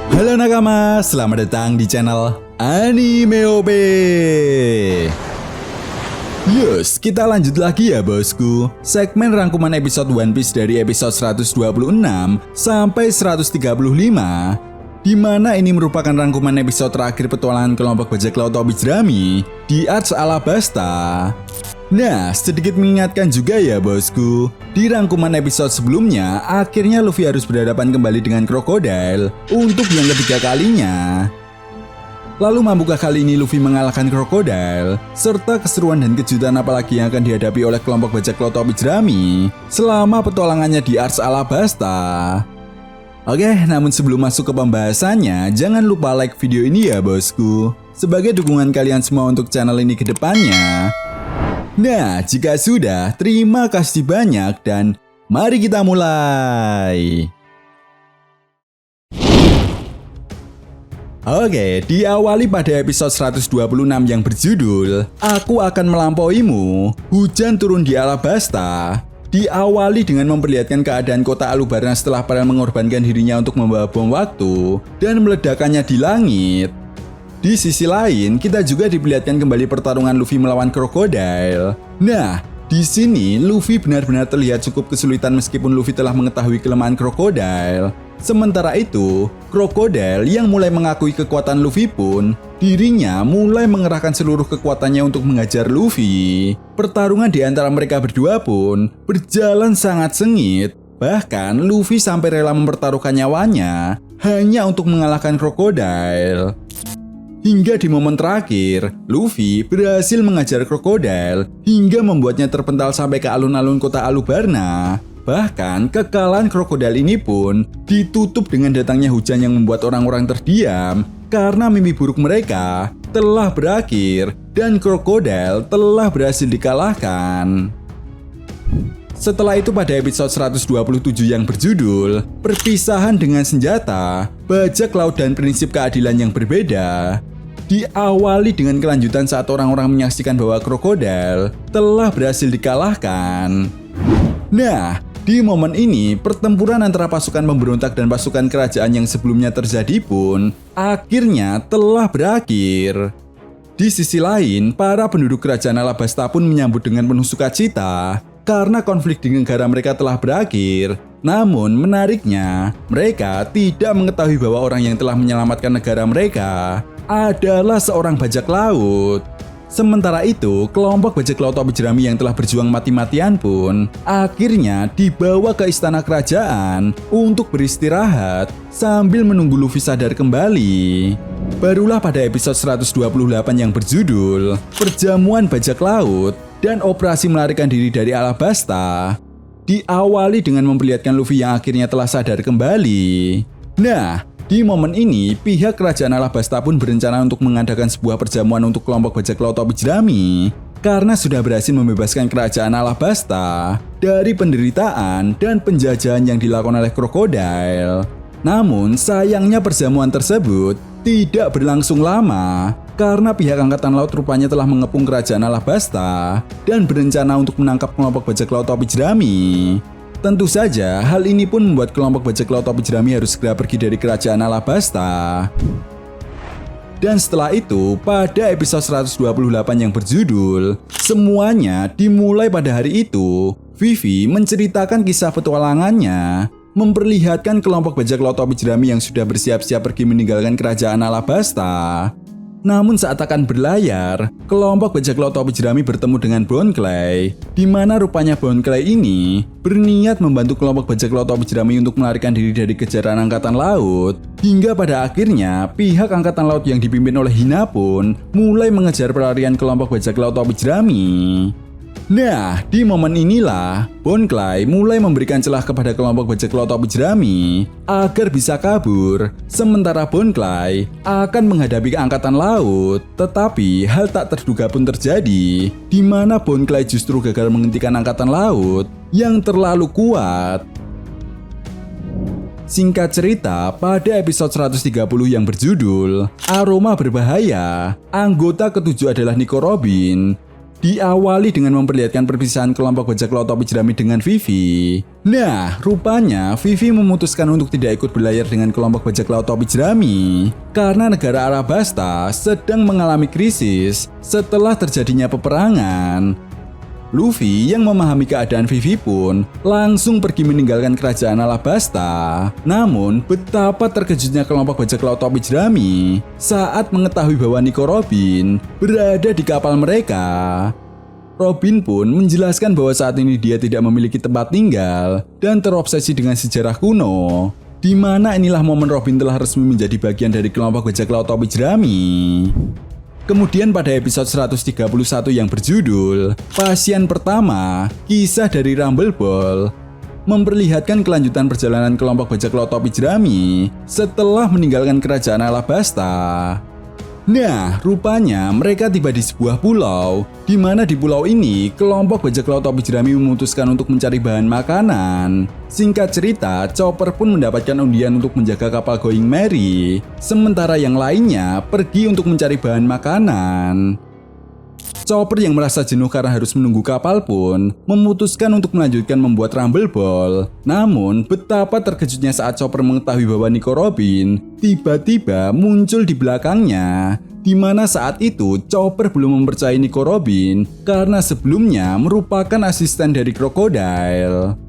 Halo nakama, selamat datang di channel Anime OP. Yes, kita lanjut lagi ya bosku. Segmen rangkuman episode One Piece dari episode 126 sampai 135, di mana ini merupakan rangkuman episode terakhir petualangan kelompok bajak laut Tobi Jerami di Arch Alabasta. Nah, sedikit mengingatkan juga ya bosku, di rangkuman episode sebelumnya, akhirnya Luffy harus berhadapan kembali dengan Crocodile untuk yang ketiga kalinya. Lalu mampukah kali ini Luffy mengalahkan Crocodile, serta keseruan dan kejutan apalagi yang akan dihadapi oleh kelompok bajak laut Tobi Jerami selama petualangannya di Arch Alabasta? Oke, namun sebelum masuk ke pembahasannya, jangan lupa like video ini ya bosku, sebagai dukungan kalian semua untuk channel ini ke depannya. Nah, jika sudah, terima kasih banyak dan mari kita mulai. Oke, diawali pada episode 126 yang berjudul Aku Akan Melampauimu. Hujan turun di Alabasta. Diawali dengan memperlihatkan keadaan kota Alubarna setelah Perel mengorbankan dirinya untuk membawa bom waktu dan meledakannya di langit. Di sisi lain, kita juga diperlihatkan kembali pertarungan Luffy melawan Crocodile. Nah, di sini Luffy benar-benar terlihat cukup kesulitan meskipun Luffy telah mengetahui kelemahan Crocodile. Sementara itu, Crocodile yang mulai mengakui kekuatan Luffy pun, dirinya mulai mengerahkan seluruh kekuatannya untuk menghajar Luffy. Pertarungan di antara mereka berdua pun berjalan sangat sengit. Bahkan Luffy sampai rela mempertaruhkan nyawanya hanya untuk mengalahkan Crocodile. Hingga di momen terakhir, Luffy berhasil mengajar Crocodile hingga membuatnya terpental sampai ke alun-alun kota Alubarna. Bahkan kekalahan Crocodile ini pun ditutup dengan datangnya hujan yang membuat orang-orang terdiam karena mimpi buruk mereka telah berakhir dan Crocodile telah berhasil dikalahkan. Setelah itu pada episode 127 yang berjudul Perpisahan dengan Senjata, Bajak Laut dan Prinsip Keadilan yang Berbeda, diawali dengan kelanjutan saat orang-orang menyaksikan bahwa Crocodile telah berhasil dikalahkan. Nah, di momen ini pertempuran antara pasukan pemberontak dan pasukan kerajaan yang sebelumnya terjadi pun akhirnya telah berakhir. Di sisi lain, para penduduk kerajaan Alabasta pun menyambut dengan penuh sukacita karena konflik di negara mereka telah berakhir. Namun menariknya, mereka tidak mengetahui bahwa orang yang telah menyelamatkan negara mereka adalah seorang bajak laut. Sementara itu, kelompok bajak laut Tobi Jerami yang telah berjuang mati-matian pun akhirnya dibawa ke istana kerajaan untuk beristirahat sambil menunggu Luffy sadar kembali. Barulah pada episode 128 yang berjudul Perjamuan Bajak Laut dan Operasi Melarikan Diri dari Alabasta, diawali dengan memperlihatkan Luffy yang akhirnya telah sadar kembali. Nah, di momen ini, pihak kerajaan Alabasta pun berencana untuk mengadakan sebuah perjamuan untuk kelompok bajak laut Tobi Jerami karena sudah berhasil membebaskan kerajaan Alabasta dari penderitaan dan penjajahan yang dilakukan oleh Crocodile. Namun, sayangnya perjamuan tersebut tidak berlangsung lama karena pihak angkatan laut rupanya telah mengepung kerajaan Alabasta dan berencana untuk menangkap kelompok bajak laut Tobi Jerami. Tentu saja, hal ini pun membuat kelompok bajak laut Tobi Jerami harus segera pergi dari kerajaan Alabasta. Dan setelah itu, pada episode 128 yang berjudul Semuanya Dimulai pada Hari Itu, Vivi menceritakan kisah petualangannya, memperlihatkan kelompok bajak laut Tobi Jerami yang sudah bersiap-siap pergi meninggalkan kerajaan Alabasta. Namun saat akan berlayar, kelompok bajak laut Tobi Jerami bertemu dengan Bon Clay, di mana rupanya Bon Clay ini berniat membantu kelompok bajak laut Tobi Jerami untuk melarikan diri dari kejaran angkatan laut. Hingga pada akhirnya, pihak angkatan laut yang dipimpin oleh Hina pun mulai mengejar pelarian kelompok bajak laut Tobi Jerami. Nah, di momen inilah Bon Clay mulai memberikan celah kepada kelompok bajak laut Tobi Jerami agar bisa kabur, sementara Bon Clay akan menghadapi angkatan laut. Tetapi hal tak terduga pun terjadi, di mana Bon Clay justru gagal menghentikan angkatan laut yang terlalu kuat. Singkat cerita, pada episode 130 yang berjudul Aroma Berbahaya, anggota ketujuh adalah Nico Robin. diawali dengan memperlihatkan perpisahan kelompok bajak laut topi jerami dengan Vivi. Nah, rupanya Vivi memutuskan untuk tidak ikut berlayar dengan kelompok bajak laut topi jerami karena negara Arabasta sedang mengalami krisis setelah terjadinya peperangan. Luffy yang memahami keadaan Vivi pun langsung pergi meninggalkan kerajaan Alabasta. Namun, betapa terkejutnya kelompok bajak laut topi jerami saat mengetahui bahwa Nico Robin berada di kapal mereka. Robin pun menjelaskan bahwa saat ini dia tidak memiliki tempat tinggal dan terobsesi dengan sejarah kuno, di mana inilah momen Robin telah resmi menjadi bagian dari kelompok bajak laut topi jerami. Kemudian pada episode 131 yang berjudul Pasien Pertama, Kisah dari Rumble Ball, memperlihatkan kelanjutan perjalanan kelompok bajak laut topi jerami setelah meninggalkan kerajaan Alabasta. Nah, rupanya mereka tiba di sebuah pulau, di mana di pulau ini kelompok bajak laut topi jerami memutuskan untuk mencari bahan makanan. Singkat cerita, Chopper pun mendapatkan undian untuk menjaga kapal Going Merry, sementara yang lainnya pergi untuk mencari bahan makanan. Chopper yang merasa jenuh karena harus menunggu kapal pun memutuskan untuk melanjutkan membuat Rumble Ball. Namun, betapa terkejutnya saat Chopper mengetahui bahwa Nico Robin tiba-tiba muncul di belakangnya, di mana saat itu Chopper belum mempercayai Nico Robin karena sebelumnya merupakan asisten dari Crocodile.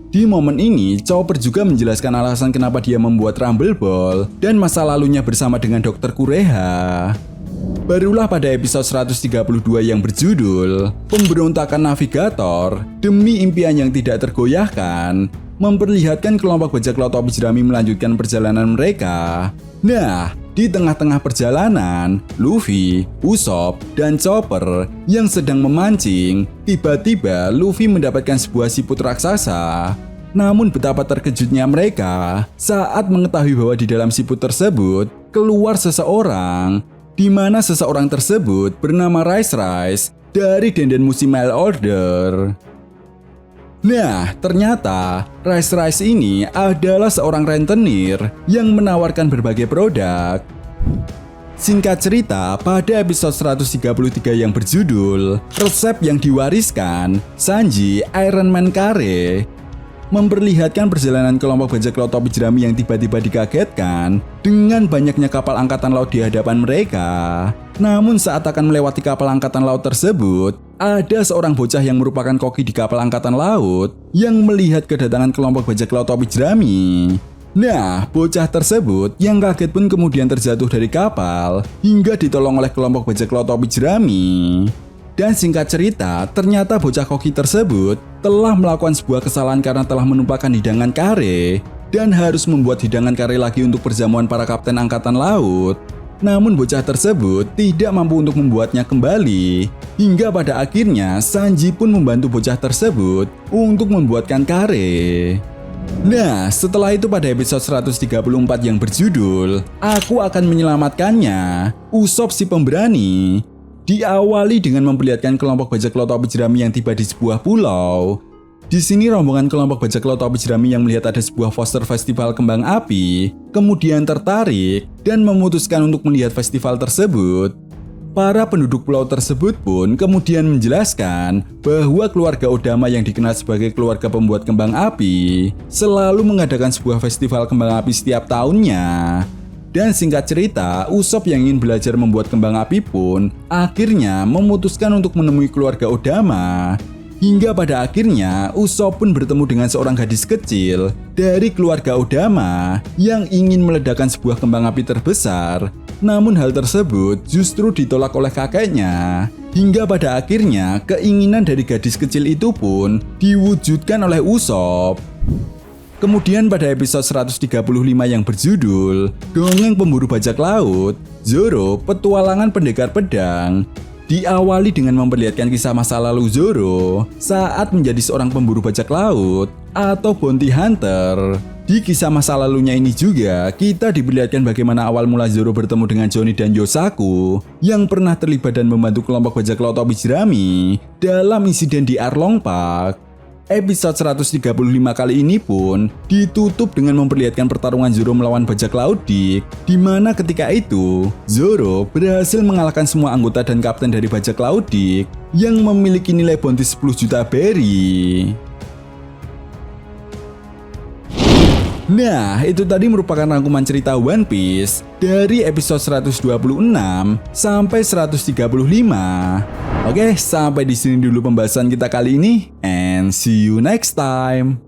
Di momen ini, Chopper juga menjelaskan alasan kenapa dia membuat Rumble Ball dan masa lalunya bersama dengan Dr. Kureha. Barulah pada episode 132 yang berjudul Pemberontakan Navigator Demi Impian yang Tidak Tergoyahkan, memperlihatkan kelompok bajak laut topi jerami melanjutkan perjalanan mereka. Nah, di tengah-tengah perjalanan, Luffy, Usopp, dan Chopper yang sedang memancing, tiba-tiba Luffy mendapatkan sebuah siput raksasa. Namun betapa terkejutnya mereka saat mengetahui bahwa di dalam siput tersebut keluar seseorang, di mana seseorang tersebut bernama Rice dari Denden Mushi Mail Order. Nah, ternyata Rice ini adalah seorang rentenir yang menawarkan berbagai produk. Singkat cerita, pada episode 133 yang berjudul Resep yang Diwariskan, Sanji Iron Man Kare, memperlihatkan perjalanan kelompok bajak laut topi jerami yang tiba-tiba dikagetkan dengan banyaknya kapal angkatan laut di hadapan mereka. Namun saat akan melewati kapal angkatan laut tersebut, ada seorang bocah yang merupakan koki di kapal angkatan laut yang melihat kedatangan kelompok bajak laut topi jerami. Nah, bocah tersebut yang kaget pun kemudian terjatuh dari kapal hingga ditolong oleh kelompok bajak laut topi jerami. Dan singkat cerita, ternyata bocah koki tersebut telah melakukan sebuah kesalahan karena telah menumpahkan hidangan kare dan harus membuat hidangan kare lagi untuk perjamuan para kapten angkatan laut. Namun bocah tersebut tidak mampu untuk membuatnya kembali. Hingga pada akhirnya Sanji pun membantu bocah tersebut untuk membuatkan kare. Nah, setelah itu pada episode 134 yang berjudul Aku Akan Menyelamatkannya, Usopp si Pemberani, diawali dengan memperlihatkan kelompok bajak laut topi jerami yang tiba di sebuah pulau. Di sini rombongan kelompok bajak laut topi jerami yang melihat ada sebuah poster festival kembang api, kemudian tertarik dan memutuskan untuk melihat festival tersebut. Para penduduk pulau tersebut pun kemudian menjelaskan bahwa keluarga Odama yang dikenal sebagai keluarga pembuat kembang api selalu mengadakan sebuah festival kembang api setiap tahunnya. Dan singkat cerita, Usopp yang ingin belajar membuat kembang api pun akhirnya memutuskan untuk menemui keluarga Odama. Hingga pada akhirnya, Usopp pun bertemu dengan seorang gadis kecil dari keluarga Odama yang ingin meledakkan sebuah kembang api terbesar. Namun hal tersebut justru ditolak oleh kakeknya. Hingga pada akhirnya, keinginan dari gadis kecil itu pun diwujudkan oleh Usopp. Kemudian pada episode 135 yang berjudul Dongeng Pemburu Bajak Laut, Zoro Petualangan Pendekar Pedang, diawali dengan memperlihatkan kisah masa lalu Zoro saat menjadi seorang pemburu bajak laut atau bounty hunter. Di kisah masa lalunya ini juga, kita diperlihatkan bagaimana awal mula Zoro bertemu dengan Johnny dan Yosaku yang pernah terlibat dan membantu kelompok bajak laut topi jerami dalam insiden di Arlong Park. Episode 135 kali ini pun ditutup dengan memperlihatkan pertarungan Zoro melawan bajak laut Dick, di mana ketika itu Zoro berhasil mengalahkan semua anggota dan kapten dari bajak laut Dick yang memiliki nilai bounty 10 juta berry. Nah, itu tadi merupakan rangkuman cerita One Piece dari episode 126 sampai 135. Oke, sampai di sini dulu pembahasan kita kali ini, and see you next time.